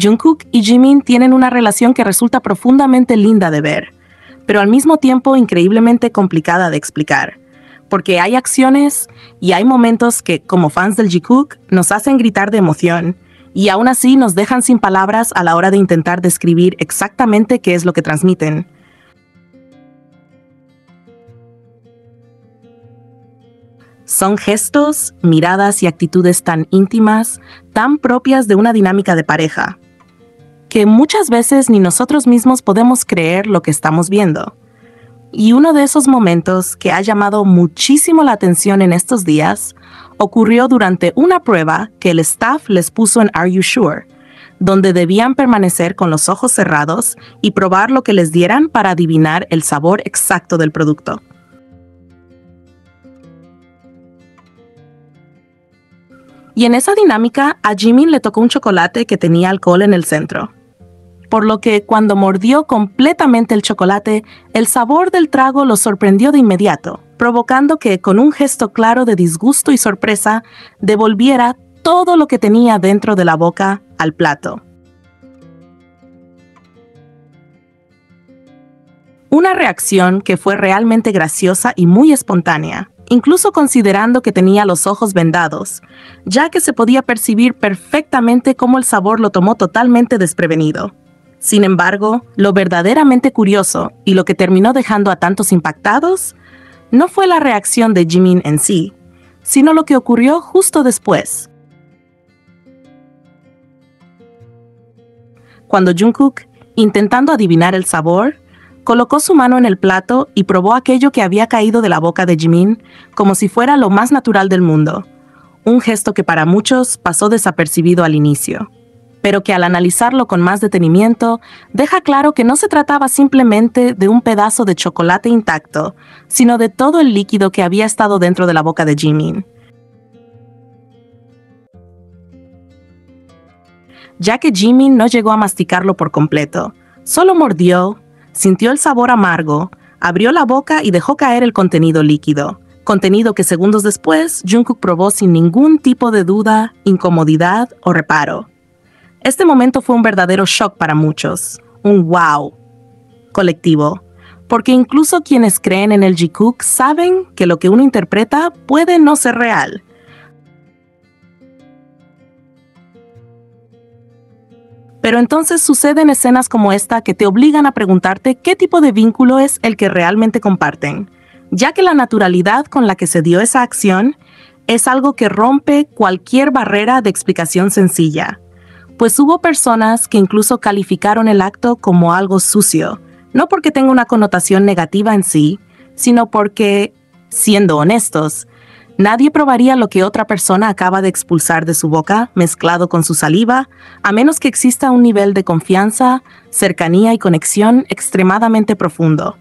Jungkook y Jimin tienen una relación que resulta profundamente linda de ver, pero al mismo tiempo increíblemente complicada de explicar, porque hay acciones y hay momentos que, como fans del Jikook, nos hacen gritar de emoción, y aún así nos dejan sin palabras a la hora de intentar describir exactamente qué es lo que transmiten. Son gestos, miradas y actitudes tan íntimas, tan propias de una dinámica de pareja, que muchas veces ni nosotros mismos podemos creer lo que estamos viendo. Y uno de esos momentos que ha llamado muchísimo la atención en estos días ocurrió durante una prueba que el staff les puso en Are You Sure?, donde debían permanecer con los ojos cerrados y probar lo que les dieran para adivinar el sabor exacto del producto. Y en esa dinámica, a Jimin le tocó un chocolate que tenía alcohol en el centro. Por lo que cuando mordió completamente el chocolate, el sabor del trago lo sorprendió de inmediato, provocando que, con un gesto claro de disgusto y sorpresa, devolviera todo lo que tenía dentro de la boca al plato. Una reacción que fue realmente graciosa y muy espontánea, incluso considerando que tenía los ojos vendados, ya que se podía percibir perfectamente cómo el sabor lo tomó totalmente desprevenido. Sin embargo, lo verdaderamente curioso y lo que terminó dejando a tantos impactados no fue la reacción de Jimin en sí, sino lo que ocurrió justo después. Cuando Jungkook, intentando adivinar el sabor, colocó su mano en el plato y probó aquello que había caído de la boca de Jimin como si fuera lo más natural del mundo, un gesto que para muchos pasó desapercibido al inicio, pero que al analizarlo con más detenimiento deja claro que no se trataba simplemente de un pedazo de chocolate intacto, sino de todo el líquido que había estado dentro de la boca de Jimin. Ya que Jimin no llegó a masticarlo por completo, solo mordió, sintió el sabor amargo, abrió la boca y dejó caer el contenido líquido, contenido que segundos después Jungkook probó sin ningún tipo de duda, incomodidad o reparo. Este momento fue un verdadero shock para muchos, un wow colectivo, porque incluso quienes creen en el Jikook saben que lo que uno interpreta puede no ser real. Pero entonces suceden escenas como esta que te obligan a preguntarte qué tipo de vínculo es el que realmente comparten, ya que la naturalidad con la que se dio esa acción es algo que rompe cualquier barrera de explicación sencilla. Pues hubo personas que incluso calificaron el acto como algo sucio, no porque tenga una connotación negativa en sí, sino porque, siendo honestos, nadie probaría lo que otra persona acaba de expulsar de su boca mezclado con su saliva, a menos que exista un nivel de confianza, cercanía y conexión extremadamente profundo.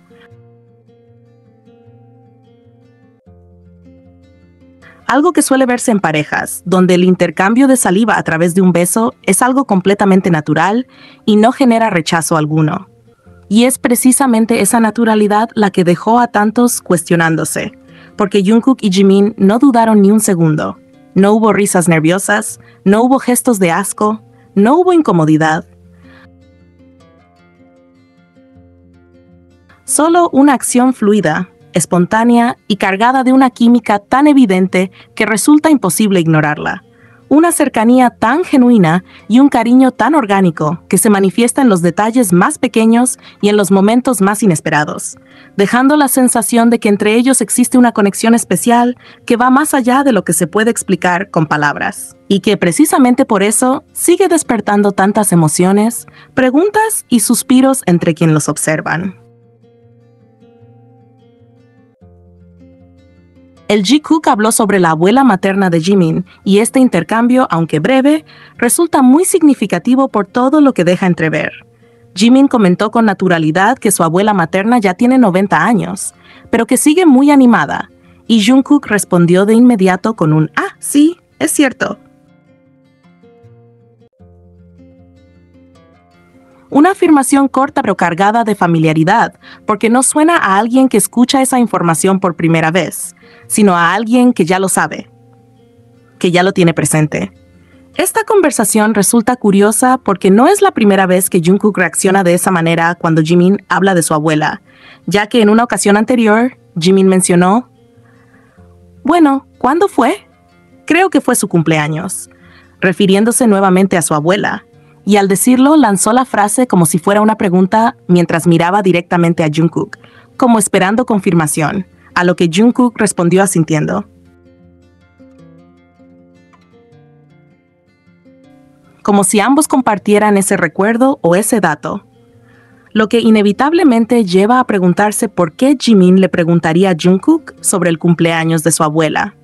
Algo que suele verse en parejas, donde el intercambio de saliva a través de un beso es algo completamente natural y no genera rechazo alguno. Y es precisamente esa naturalidad la que dejó a tantos cuestionándose, porque Jungkook y Jimin no dudaron ni un segundo. No hubo risas nerviosas, no hubo gestos de asco, no hubo incomodidad. Solo una acción fluida, espontánea y cargada de una química tan evidente que resulta imposible ignorarla. Una cercanía tan genuina y un cariño tan orgánico que se manifiesta en los detalles más pequeños y en los momentos más inesperados, dejando la sensación de que entre ellos existe una conexión especial que va más allá de lo que se puede explicar con palabras, y que precisamente por eso sigue despertando tantas emociones, preguntas y suspiros entre quienes los observan. El Jikook habló sobre la abuela materna de Jimin, y este intercambio, aunque breve, resulta muy significativo por todo lo que deja entrever. Jimin comentó con naturalidad que su abuela materna ya tiene 90 años, pero que sigue muy animada, y Jungkook respondió de inmediato con un «Ah, sí, es cierto». Una afirmación corta pero cargada de familiaridad, porque no suena a alguien que escucha esa información por primera vez, sino a alguien que ya lo sabe, que ya lo tiene presente. Esta conversación resulta curiosa porque no es la primera vez que Jungkook reacciona de esa manera cuando Jimin habla de su abuela, ya que en una ocasión anterior, Jimin mencionó: "Bueno, ¿cuándo fue? Creo que fue su cumpleaños", refiriéndose nuevamente a su abuela, y al decirlo lanzó la frase como si fuera una pregunta mientras miraba directamente a Jungkook, como esperando confirmación, a lo que Jungkook respondió asintiendo. Como si ambos compartieran ese recuerdo o ese dato, lo que inevitablemente lleva a preguntarse por qué Jimin le preguntaría a Jungkook sobre el cumpleaños de su abuela.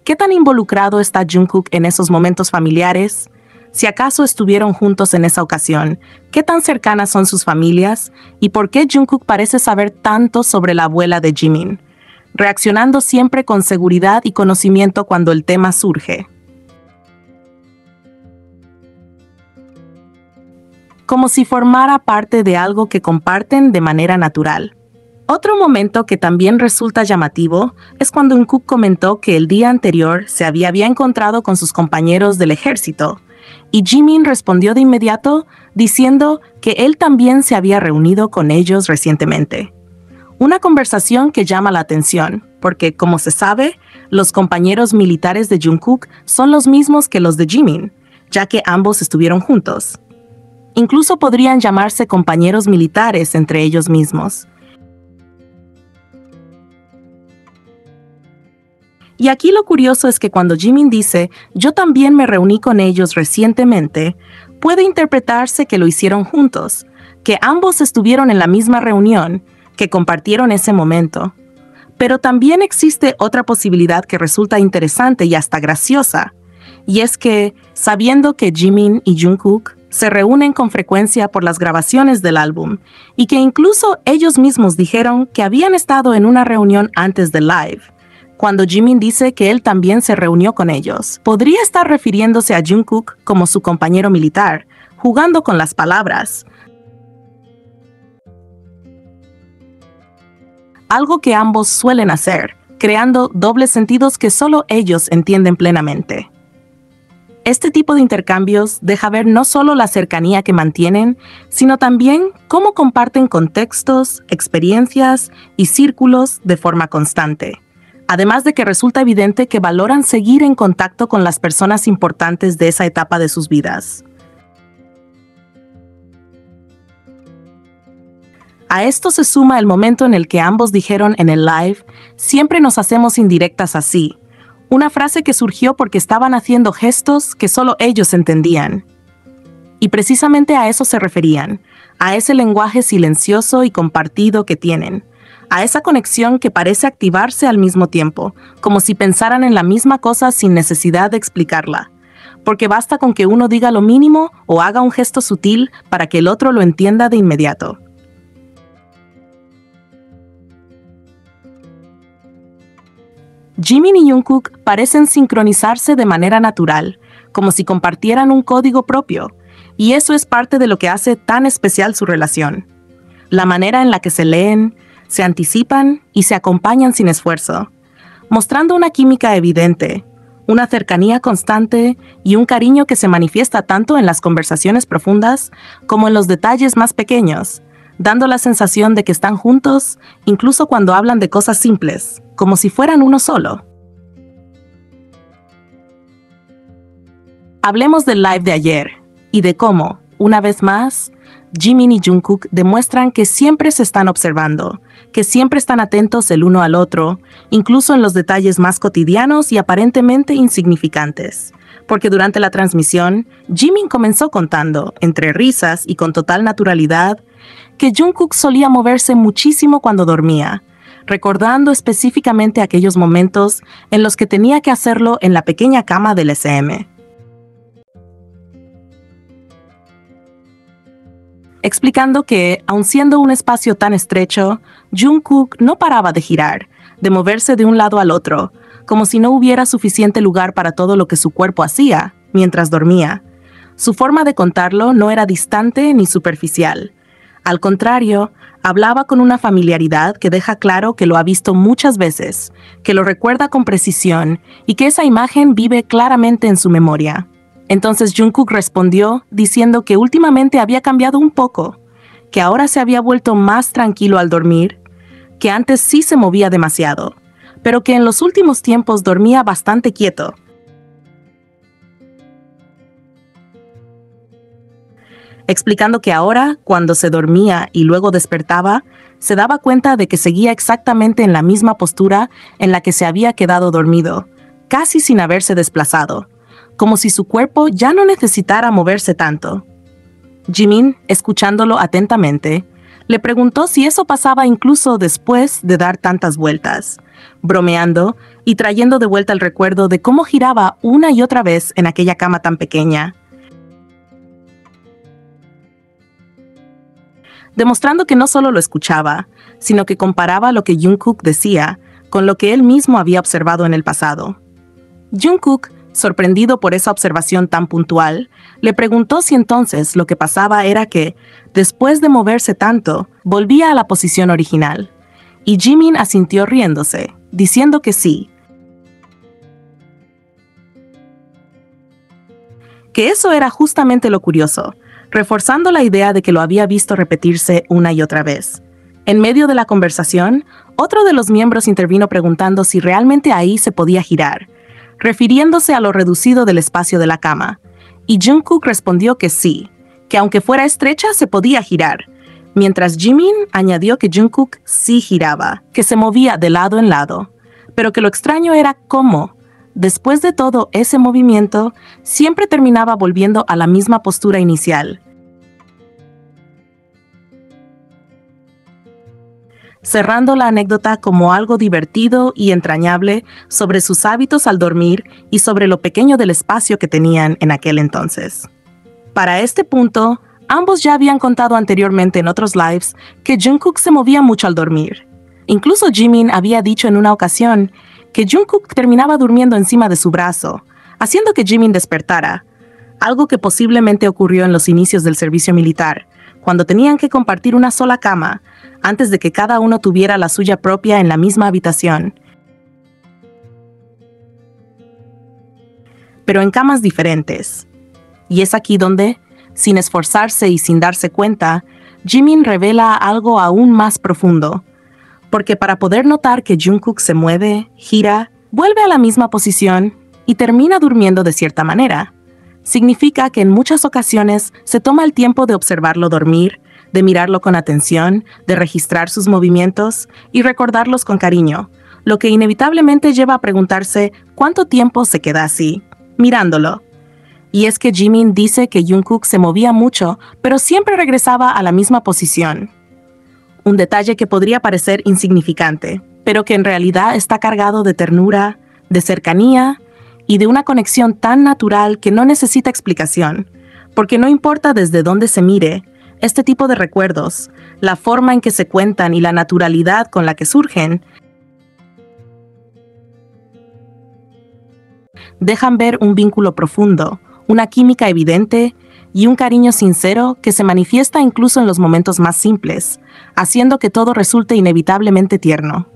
¿Qué tan involucrado está Jungkook en esos momentos familiares? Si acaso estuvieron juntos en esa ocasión, ¿qué tan cercanas son sus familias? ¿Y por qué Jungkook parece saber tanto sobre la abuela de Jimin, reaccionando siempre con seguridad y conocimiento cuando el tema surge? Como si formara parte de algo que comparten de manera natural. Otro momento que también resulta llamativo es cuando Jungkook comentó que el día anterior se había encontrado con sus compañeros del ejército, y Jimin respondió de inmediato diciendo que él también se había reunido con ellos recientemente. Una conversación que llama la atención, porque, como se sabe, los compañeros militares de Jungkook son los mismos que los de Jimin, ya que ambos estuvieron juntos. Incluso podrían llamarse compañeros militares entre ellos mismos. Y aquí lo curioso es que cuando Jimin dice "yo también me reuní con ellos recientemente", puede interpretarse que lo hicieron juntos, que ambos estuvieron en la misma reunión, que compartieron ese momento. Pero también existe otra posibilidad que resulta interesante y hasta graciosa, y es que, sabiendo que Jimin y Jungkook se reúnen con frecuencia por las grabaciones del álbum, y que incluso ellos mismos dijeron que habían estado en una reunión antes del live, cuando Jimin dice que él también se reunió con ellos, podría estar refiriéndose a Jungkook como su compañero militar, jugando con las palabras. Algo que ambos suelen hacer, creando dobles sentidos que solo ellos entienden plenamente. Este tipo de intercambios deja ver no solo la cercanía que mantienen, sino también cómo comparten contextos, experiencias y círculos de forma constante. Además de que resulta evidente que valoran seguir en contacto con las personas importantes de esa etapa de sus vidas. A esto se suma el momento en el que ambos dijeron en el live: "siempre nos hacemos indirectas así", una frase que surgió porque estaban haciendo gestos que solo ellos entendían. Y precisamente a eso se referían, a ese lenguaje silencioso y compartido que tienen, a esa conexión que parece activarse al mismo tiempo, como si pensaran en la misma cosa sin necesidad de explicarla, porque basta con que uno diga lo mínimo o haga un gesto sutil para que el otro lo entienda de inmediato. Jimin y Jungkook parecen sincronizarse de manera natural, como si compartieran un código propio, y eso es parte de lo que hace tan especial su relación. La manera en la que se leen, se anticipan y se acompañan sin esfuerzo, mostrando una química evidente, una cercanía constante y un cariño que se manifiesta tanto en las conversaciones profundas como en los detalles más pequeños, dando la sensación de que están juntos incluso cuando hablan de cosas simples, como si fueran uno solo. Hablemos del live de ayer y de cómo, una vez más, Jimin y Jungkook demuestran que siempre se están observando, que siempre están atentos el uno al otro, incluso en los detalles más cotidianos y aparentemente insignificantes. Porque durante la transmisión, Jimin comenzó contando, entre risas y con total naturalidad, que Jungkook solía moverse muchísimo cuando dormía, recordando específicamente aquellos momentos en los que tenía que hacerlo en la pequeña cama del SM. Explicando que, aun siendo un espacio tan estrecho, Jungkook no paraba de girar, de moverse de un lado al otro, como si no hubiera suficiente lugar para todo lo que su cuerpo hacía mientras dormía. Su forma de contarlo no era distante ni superficial. Al contrario, hablaba con una familiaridad que deja claro que lo ha visto muchas veces, que lo recuerda con precisión y que esa imagen vive claramente en su memoria. Entonces Jungkook respondió diciendo que últimamente había cambiado un poco, que ahora se había vuelto más tranquilo al dormir, que antes sí se movía demasiado, pero que en los últimos tiempos dormía bastante quieto. Explicando que ahora, cuando se dormía y luego despertaba, se daba cuenta de que seguía exactamente en la misma postura en la que se había quedado dormido, casi sin haberse desplazado, como si su cuerpo ya no necesitara moverse tanto. Jimin, escuchándolo atentamente, le preguntó si eso pasaba incluso después de dar tantas vueltas, bromeando y trayendo de vuelta el recuerdo de cómo giraba una y otra vez en aquella cama tan pequeña, demostrando que no solo lo escuchaba, sino que comparaba lo que Jungkook decía con lo que él mismo había observado en el pasado. Jungkook, sorprendido por esa observación tan puntual, le preguntó si entonces lo que pasaba era que, después de moverse tanto, volvía a la posición original. Y Jimin asintió riéndose, diciendo que sí. Que eso era justamente lo curioso, reforzando la idea de que lo había visto repetirse una y otra vez. En medio de la conversación, otro de los miembros intervino preguntando si realmente ahí se podía girar, refiriéndose a lo reducido del espacio de la cama, y Jungkook respondió que sí, que aunque fuera estrecha se podía girar, mientras Jimin añadió que Jungkook sí giraba, que se movía de lado en lado, pero que lo extraño era cómo, después de todo ese movimiento, siempre terminaba volviendo a la misma postura inicial. Cerrando la anécdota como algo divertido y entrañable sobre sus hábitos al dormir y sobre lo pequeño del espacio que tenían en aquel entonces. Para este punto, ambos ya habían contado anteriormente en otros lives que Jungkook se movía mucho al dormir. Incluso Jimin había dicho en una ocasión que Jungkook terminaba durmiendo encima de su brazo, haciendo que Jimin despertara, algo que posiblemente ocurrió en los inicios del servicio militar, cuando tenían que compartir una sola cama, antes de que cada uno tuviera la suya propia en la misma habitación. Pero en camas diferentes. Y es aquí donde, sin esforzarse y sin darse cuenta, Jimin revela algo aún más profundo. Porque para poder notar que Jungkook se mueve, gira, vuelve a la misma posición y termina durmiendo de cierta manera, significa que en muchas ocasiones se toma el tiempo de observarlo dormir, de mirarlo con atención, de registrar sus movimientos y recordarlos con cariño, lo que inevitablemente lleva a preguntarse cuánto tiempo se queda así, mirándolo. Y es que Jimin dice que Jungkook se movía mucho, pero siempre regresaba a la misma posición. Un detalle que podría parecer insignificante, pero que en realidad está cargado de ternura, de cercanía y de una conexión tan natural que no necesita explicación, porque no importa desde dónde se mire, este tipo de recuerdos, la forma en que se cuentan y la naturalidad con la que surgen, dejan ver un vínculo profundo, una química evidente y un cariño sincero que se manifiesta incluso en los momentos más simples, haciendo que todo resulte inevitablemente tierno.